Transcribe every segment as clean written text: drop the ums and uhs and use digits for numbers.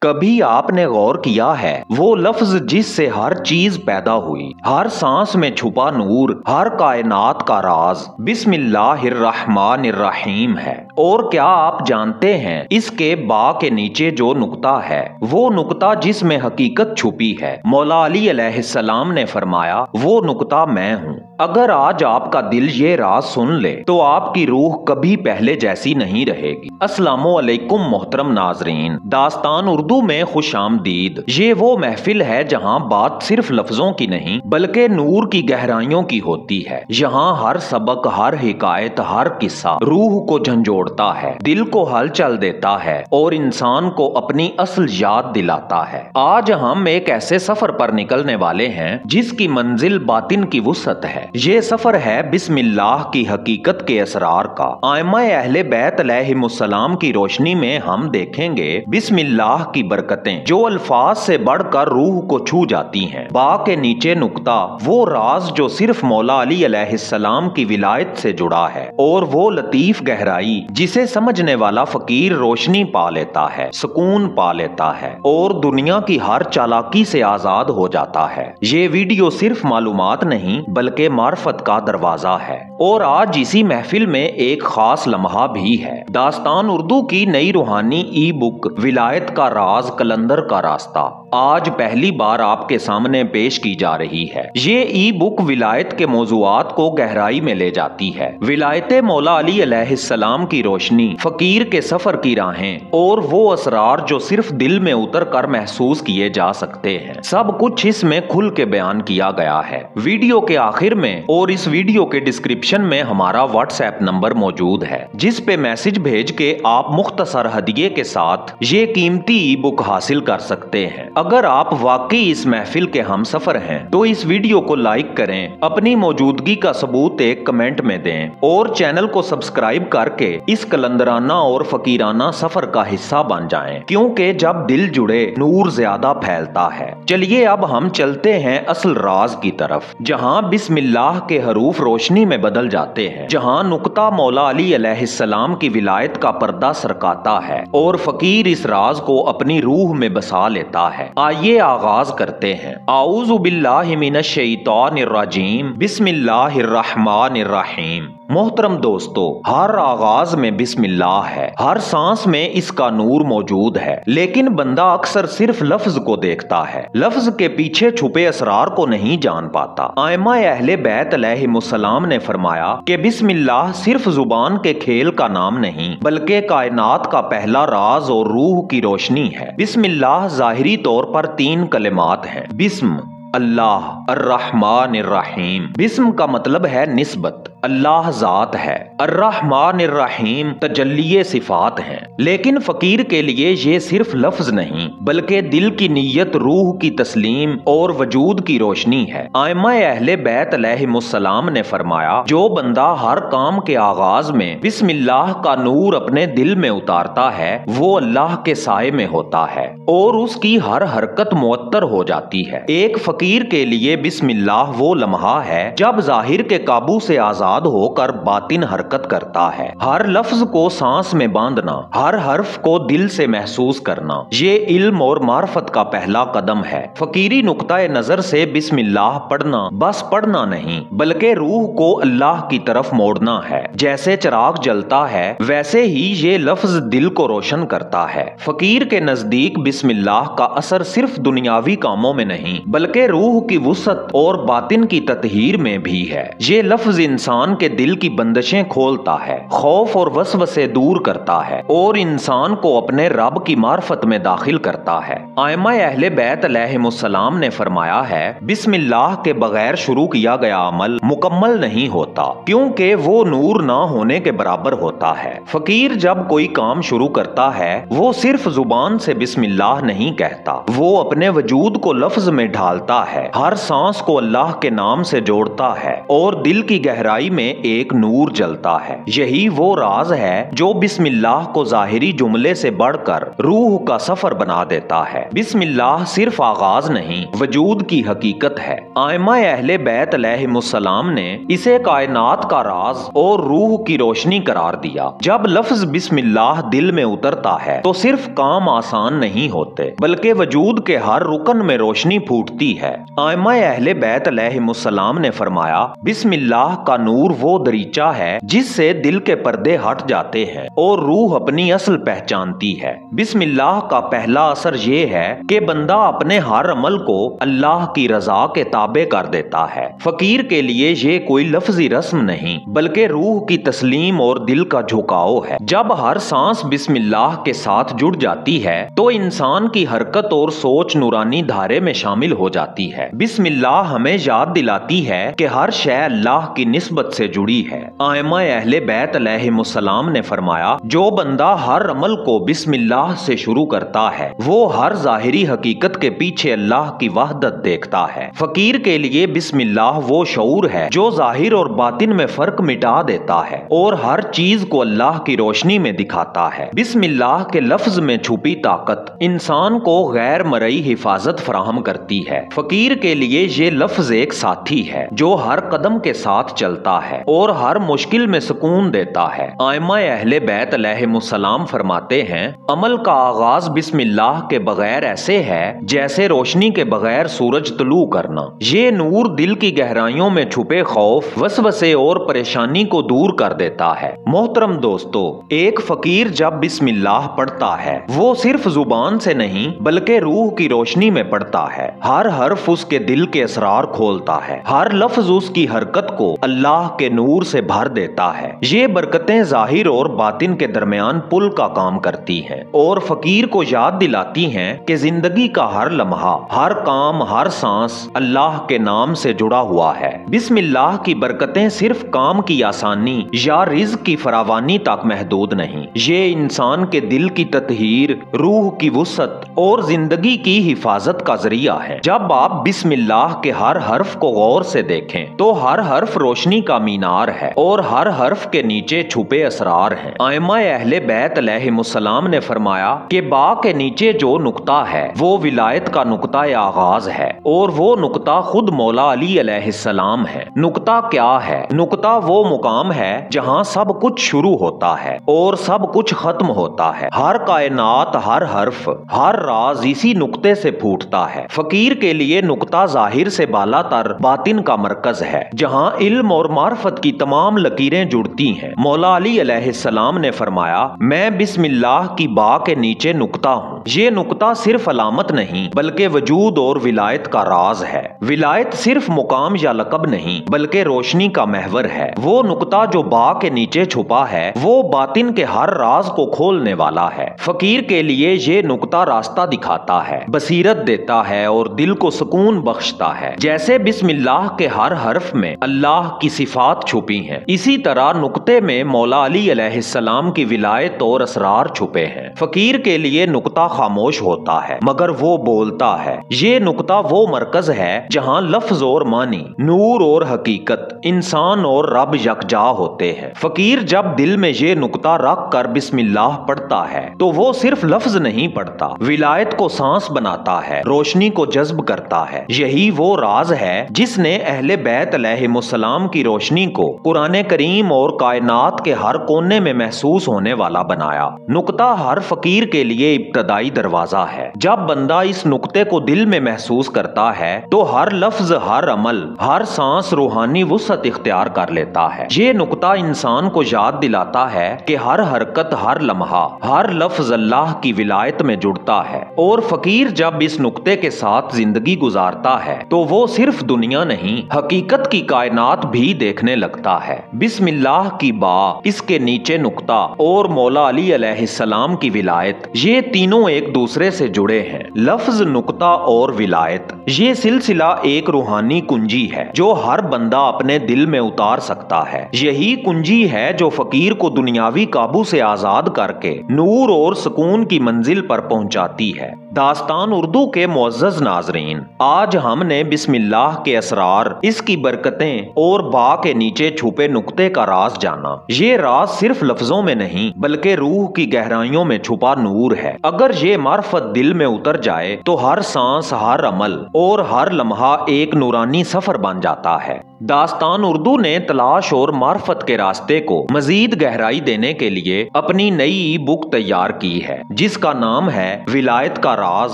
कभी आपने गौर किया है वो लफ्ज जिससे हर चीज पैदा हुई, हर सांस में छुपा नूर, हर कायनात का राज बिस्मिल्लाहिर्रहमानिर्रहीम है। और क्या आप जानते हैं इसके बा के नीचे जो नुक्ता है, वो नुक्ता जिसमें हकीकत छुपी है। मौला अली अलैहिस्सलाम ने फरमाया, वो नुक्ता मैं हूँ। अगर आज आपका दिल ये राज सुन ले तो आपकी रूह कभी पहले जैसी नहीं रहेगी। अस्सलामु अलैकुम मोहतरम नाजरीन, दास्तान उर्दू में खुश आमदीद। ये वो महफिल है जहाँ बात सिर्फ लफ्जों की नहीं बल्कि नूर की गहराइयों की होती है। यहाँ हर सबक, हर हिकायत, हर किस्सा रूह को झंझोड़ता है, दिल को हलचल देता है और इंसान को अपनी असल याद दिलाता है। आज हम एक ऐसे सफर पर निकलने वाले हैं जिसकी मंजिल बातिन की वुसअत है। ये सफर है बिस्मिल्लाह की हकीकत के असरार का। आइमा अहले बैत अलैहिमुस्सलाम की रोशनी में हम देखेंगे बिस्मिल्लाह की बरकतें जो अल्फाज से बढ़कर रूह को छू जाती हैं। बा के नीचे नुक्ता, वो राज जो सिर्फ मौला अली अलैहिस्सलाम की विलायत से जुड़ा है, और वो लतीफ गहराई जिसे समझने वाला फकीर रोशनी पा लेता है, सुकून पा लेता है और दुनिया की हर चालाकी से आजाद हो जाता है। ये वीडियो सिर्फ मालूमात नहीं बल्कि मार्फत का दरवाजा है। और आज इसी महफिल में एक खास लम्हा भी है। दास्तान उर्दू की नई रूहानी ई बुक विलायत का राज कलंदर का रास्ता आज पहली बार आपके सामने पेश की जा रही है। ये ई बुक विलायत के मौजूआत को गहराई में ले जाती है। विलायत मौला अली अलैहिस्सलाम की रोशनी, फकीर के सफर की राहें और वो असरार जो सिर्फ दिल में उतर कर महसूस किए जा सकते हैं। सब कुछ इसमें खुल के बयान किया गया है। वीडियो के आखिर में और इस वीडियो के डिस्क्रिप्शन में हमारा व्हाट्सएप नंबर मौजूद है, जिस पे मैसेज भेज के आप मुख्तसर हदिये के साथ ये कीमती ई बुक हासिल कर सकते हैं। अगर आप वाकई इस महफिल के हम सफर हैं तो इस वीडियो को लाइक करें, अपनी मौजूदगी का सबूत एक कमेंट में दें और चैनल को सब्सक्राइब करके इस कलंदराना और फकीराना सफर का हिस्सा बन जाएं, क्योंकि जब दिल जुड़े नूर ज्यादा फैलता है। चलिए अब हम चलते हैं असल राज की तरफ, जहां बिस्मिल्लाह के हरूफ रोशनी में बदल जाते हैं, जहां नुक्ता मौला अली अलैहिस्सलाम की विलायत का पर्दा सरकाता है और फकीर इस राज को अपनी रूह में बसा लेता है। आइए आगाज करते हैं। आऊज़ु बिल्लाहि मिनश शैतानिर रजीम, बिस्मिल्लाहिर्रहमानिर्रहीम। मोहतरम दोस्तों, हर आगाज में बिस्मिल्लाह है, हर सांस में इसका नूर मौजूद है, लेकिन बंदा अक्सर सिर्फ लफ्ज को देखता है, लफ्ज के पीछे छुपे असरार को नहीं जान पाता। आइमा अहले बैत अलैहिमुस्सलाम ने फरमाया कि बिस्मिल्लाह सिर्फ जुबान के खेल का नाम नहीं बल्कि कायनात का पहला राज और रूह की रोशनी है। बिस्मिल्लाह जाहिरी तौर पर 3 कलिमात हैं। बिस्म अल्लाह, अर्रहमानिर्रहीम। बिस्म का मतलब है निस्बत, अल्लाह जात है, अर्रहमानिर्रहीम तजल्लिये सिफात हैं। लेकिन फकीर के लिए ये सिर्फ लफ्ज नहीं बल्कि दिल की नीयत, रूह की तस्लीम और वजूद की रोशनी है। आइमा अहले बैत अलैहिमुस्सलाम ने फरमाया, जो बंदा हर काम के आगाज में बिस्मिल्लाह का नूर अपने दिल में उतारता है वो अल्लाह के साए में होता है और उसकी हर हरकत मुअत्तर हो जाती है। एक फकीर के लिए बिस्मिल्लाह वो लम्हा है जब जाहिर के काबू से आजाद होकर बातिन हरकत करता है। हर लफ्ज को सांस में बांधना, हर हर्फ को दिल से महसूस करना, ये इल्म और मार्फत का पहला कदम है। फकीरी नुक्ताए नजर से बिस्मिल्लाह पढ़ना बस पढ़ना नहीं बल्कि रूह को अल्लाह की तरफ मोड़ना है। जैसे चिराग जलता है वैसे ही ये लफ्ज दिल को रोशन करता है। फकीर के नजदीक बिस्मिल्लाह का असर सिर्फ दुनियावी कामों में नहीं बल्कि रूह की वुसअत और बातिन की ततहीर में भी है। ये लफ्ज इंसान के दिल की बंदिशें खोलता है, खौफ और वसवसे दूर करता है और इंसान को अपने रब की मार्फत में दाखिल करता है। आइमा अहले बैत अलैहिमुस्सलाम ने फरमाया है, बिस्मिल्लाह के बगैर शुरू किया गया अमल मुकम्मल नहीं होता, क्योंकि वो नूर ना होने के बराबर होता है। फकीर जब कोई काम शुरू करता है वो सिर्फ जुबान से बिस्मिल्लाह नहीं कहता, वो अपने वजूद को लफ्ज में ढालता دیتا ہے، ہر سانس کو اللہ کے نام سے جوڑتا ہے اور دل کی گہرائی میں ایک نور جلتا ہے۔ یہی وہ راز ہے جو بسم اللہ کو ظاہری جملے سے بڑھ کر روح کا سفر بنا دیتا ہے۔ بسم اللہ صرف آغاز نہیں، وجود کی حقیقت ہے۔ ائمہ اہل بیت علیہم السلام نے اسے کائنات کا راز اور روح کی روشنی قرار دیا۔ جب لفظ بسم اللہ دل میں اترتا ہے تو صرف کام آسان نہیں ہوتے بلکہ وجود کے ہر رکن میں روشنی پھوٹتی ہے۔ ائمہ اہل بیت علیہم السلام نے فرمایا، بسم اللہ کا نور وہ دریچہ ہے جس سے دل کے پردے ہٹ جاتے ہیں اور روح اپنی اصل پہچانتی ہے۔ بسم اللہ کا پہلا اثر یہ ہے کہ بندہ اپنے ہر عمل کو اللہ کی رضا کے تابع کر دیتا ہے۔ فقیر کے لیے یہ کوئی لفظی رسم نہیں بلکہ روح کی تسلیم اور دل کا جھکاؤ ہے۔ جب ہر سانس بسم اللہ کے ساتھ جڑ جاتی ہے تو انسان کی حرکت اور سوچ نورانی دھارے میں شامل ہو جاتی ہے۔ بسم اللہ ہمیں یاد دلاتی ہے کہ ہر شے اللہ کی نسبت سے جڑی ہے۔ ائمہ اہل بیت علیہم السلام نے فرمایا، جو بندہ ہر عمل کو بسم اللہ سے شروع کرتا ہے وہ ہر ظاہری حقیقت کے پیچھے اللہ کی وحدت دیکھتا ہے۔ فقیر کے لیے بسم اللہ وہ شعور ہے جو ظاہر اور باطن میں فرق مٹا دیتا ہے اور ہر چیز کو اللہ کی روشنی میں دکھاتا ہے۔ بسم اللہ کے لفظ میں چھپی طاقت انسان کو غیر مرئی حفاظت فراہم کرتی ہے۔ فقیر کے لیے یہ لفظ ایک ساتھی ہے جو ہر قدم کے ساتھ چلتا ہے اور ہر مشکل میں سکون دیتا ہے۔ ائمہ اہل بیت علیہم السلام فرماتے ہیں، عمل کا آغاز بسم اللہ کے بغیر ایسے ہے جیسے روشنی کے بغیر سورج طلوع کرنا۔ یہ نور دل کی گہرائیوں میں چھپے خوف، وسوسے اور پریشانی کو دور کر دیتا ہے۔ محترم دوستو، ایک فقیر جب بسم اللہ پڑھتا ہے وہ صرف زبان سے نہیں بلکہ روح کی روشنی میں پڑھتا ہے۔ ہر حرف اس کے دل کے اسرار کھولتا ہے، ہر لفظ اس کی حرکت کو اللہ کے نور سے بھر دیتا ہے۔ یہ برکتیں ظاہر اور باطن کے درمیان پل کا کام کرتی ہیں اور فقیر کو یاد دلاتی ہیں کہ زندگی کا ہر لمحہ، ہر کام، ہر سانس اللہ کے نام سے جڑا ہوا ہے۔ بسم اللہ کی برکتیں صرف کام کی آسانی یا رزق کی فراوانی تک محدود نہیں، یہ انسان کے دل کی تطہیر، روح کی وسعت اور زندگی کی حفاظت کا ذریعہ ہے۔ جب آپ بسم اللہ کے ہر حرف کو غور سے دیکھیں تو ہر حرف روشنی کا مینار ہے اور ہر حرف کے نیچے چھپے اسرار ہیں۔ ائمہ اہل بیت علیہم السلام نے فرمایا کہ با کے نیچے جو نقطہ ہے وہ ولایت کا نقطہ آغاز ہے اور وہ نقطہ خود مولا علی علیہ السلام ہے۔ نقطہ کیا ہے؟ نقطہ وہ مقام ہے جہاں سب کچھ شروع ہوتا ہے اور سب کچھ ختم ہوتا ہے۔ ہر کائنات، ہر حرف، ہر راز اسی نقطے سے پھوٹتا ہے۔ فقیر کے لیے نقطہ ظاہر سے بالا تر باطن کا مرکز ہے جہاں علم اور معرفت کی تمام لکیریں جڑتی ہیں۔ مولا علی علیہ السلام نے فرمایا، میں بسم اللہ کی با کے نیچے نقطہ ہوں۔ یہ نقطہ صرف علامت نہیں بلکہ وجود اور ولایت کا راز ہے۔ ولایت صرف مقام یا لقب نہیں بلکہ روشنی کا محور ہے۔ وہ نقطہ جو با کے نیچے چھپا ہے وہ باطن کے ہر راز کو کھولنے والا ہے۔ فقیر کے لیے یہ نقطہ راستہ دکھاتا ہے، بصیرت دیتا ہے اور دل کو سکون بخشتا ہے۔ جیسے بسم اللہ کے ہر حرف میں اللہ کی صفات چھپی ہیں، اسی طرح نقطے میں مولا علی علیہ السلام کی ولایت اور اسرار چھپے ہیں۔ فقیر کے لیے نقطہ خاموش ہوتا ہے مگر وہ بولتا ہے۔ یہ نقطہ وہ مرکز ہے جہاں لفظ اور معنی، نور اور حقیقت، انسان اور رب یکجا ہوتے ہیں۔ فقیر جب دل میں یہ نقطہ رکھ کر بسم اللہ پڑھتا ہے تو وہ صرف لفظ نہیں پڑھتا، ولایت کو سانس بناتا ہے، روشنی کو جذب کرتا ہے۔ یہی وہ راز ہے جس نے اہل بیت علیہم السلام کی روشنی کو قرآن کریم اور کائنات کے ہر کونے میں محسوس ہونے والا بنایا۔ نقطہ ہر فقیر کے لیے ابتدائی دروازہ ہے۔ جب بندہ اس نقطے کو دل میں محسوس کرتا ہے تو ہر لفظ، ہر عمل، ہر سانس روحانی وسعت اختیار کر لیتا ہے۔ یہ نقطہ انسان کو یاد دلاتا ہے کہ ہر حرکت، ہر لمحہ، ہر لفظ اللہ کی ولایت میں جڑتا ہے اور فقیر جب اس نقطے کے ساتھ زندگی گزارتا ہے تو وہ صرف دنیا نہیں، حقیقت کی کائنات بھی دیکھنے لگتا ہے۔ بسم اللہ کی با، اس کے نیچے نقطہ اور مولا علی علیہ السلام کی ولایت، یہ تینوں ایک دوسرے سے جڑے ہیں۔ لفظ، نقطہ اور ولایت، یہ سلسلہ ایک روحانی کنجی ہے جو ہر بندہ اپنے دل میں اتار سکتا ہے۔ یہی کنجی ہے جو فقیر کو دنیاوی قابو سے آزاد کر کے نور اور سکون کی منزل پر پہنچاتی ہے۔ दास्तान उर्दू के मुअज़्ज़ज़ नाज़रीन, आज हमने बिस्मिल्लाह के असरार, इसकी बरकतें और बा के नीचे छुपे नुक्ते का राज जाना। ये राज सिर्फ लफ्जों में नहीं बल्कि रूह की गहराइयों में छुपा नूर है। अगर ये मार्फत दिल में उतर जाए तो हर सांस, हर अमल और हर लम्हा एक नूरानी सफर बन जाता है। दास्तान उर्दू ने तलाश और मार्फत के रास्ते को मजीद गहराई देने के लिए अपनी नई ई बुक तैयार की है, जिसका नाम है विलायत का राज,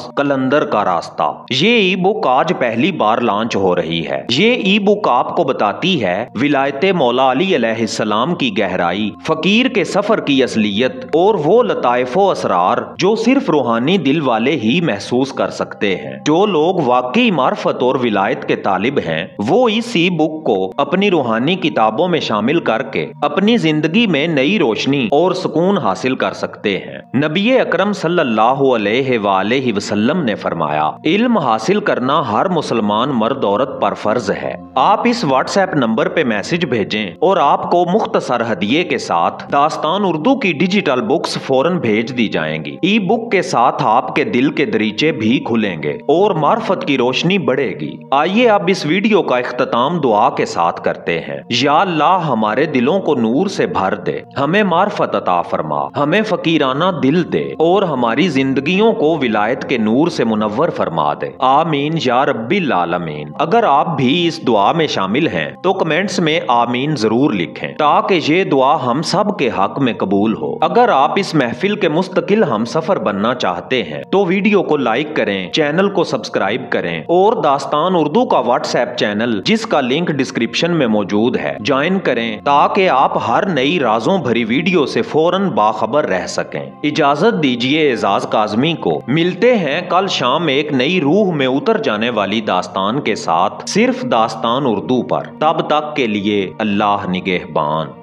कलंदर का रास्ता। ये ई बुक आज पहली बार लॉन्च हो रही है। ये ई बुक आपको बताती है विलायत मौला अली अलैहिस्सलाम की गहराई, फकीर के सफर की असलियत और वो लताइफ व असरार जो सिर्फ रूहानी दिल वाले ही महसूस कर सकते हैं। जो लोग वाकई मार्फत और विलायत के तालिब हैं, वो इस ई बुक को अपनी रूहानी किताबों में शामिल करके अपनी जिंदगी में नई रोशनी और सुकून हासिल कर सकते हैं। नबी अकरम सल्लल्लाहु अलैहि वसल्लम ने फरमाया, इल्म हासिल करना हर मुसलमान मर्द औरत पर फर्ज है। आप इस व्हाट्सएप नंबर पे मैसेज भेजें और आपको मुख्तसर हदिये के साथ दास्तान उर्दू की डिजिटल बुक्स फौरन भेज दी जाएंगी। ई बुक के साथ आपके दिल के दरीचे भी खुलेंगे और मार्फत की रोशनी बढ़ेगी। आइए अब इस वीडियो का इख्तिताम दुआ के साथ करते हैं। या अल्लाह, हमारे दिलों को नूर से भर दे, हमें मार्फत अता फरमा, हमें फकीराना दिल दे और हमारी जिंदगियों को विलायत के नूर से मुनव्वर फरमा दे। आमीन या रब्बिल आलमीन। अगर आप भी इस दुआ में शामिल हैं तो कमेंट्स में आमीन जरूर लिखें ताकि ये दुआ हम सब के हक में कबूल हो। अगर आप इस महफिल के मुस्तकिल हम सफर बनना चाहते हैं तो वीडियो को लाइक करें, चैनल को सब्सक्राइब करें और दास्तान उर्दू का व्हाट्सएप चैनल, जिसका लिंक डिस्क्रिप्शन में मौजूद है, ज्वाइन करें ताकि आप हर नई राजों भरी वीडियो से फौरन बाखबर रह सकें। इजाजत दीजिए एजाज काज़मी को। मिलते हैं कल शाम एक नई रूह में उतर जाने वाली दास्तान के साथ, सिर्फ दास्तान उर्दू पर। तब तक के लिए अल्लाह निगहबान।